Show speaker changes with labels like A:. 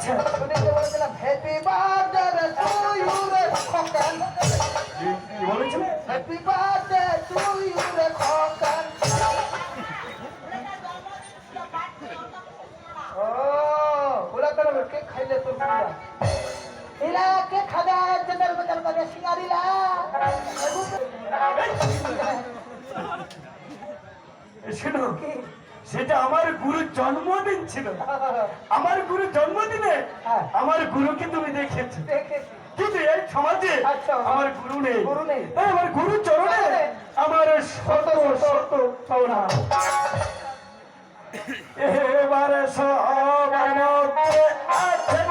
A: আচ্ছা
B: শুনেতে বলেছিলাম happy birthday to you রে খোকন।
A: কি বলেছিল?
B: হ্যাপি বার্থডে টু ইউ রে খোকন। ও ওলা তোর কেক খাইলে তোর পুরা ইলা কেক খাদা জেনার বদল করে সিঙ্গারিলা।
A: শোনো, সেটা আমার গুরুর জন্মদিন ছিল। আমার গুরুর জন্মদিনে আমার গুরুকে তুমি দেখেছো,
B: দেখেছি
A: কিন্তু এই সমাজে
B: আচ্ছা,
A: আমার গুরু নেই।
B: গুরু নেই।
A: তাই আমার গুরুর চরণে আমার শত শত প্রণাম। এবারে সবার মধ্যে আছেন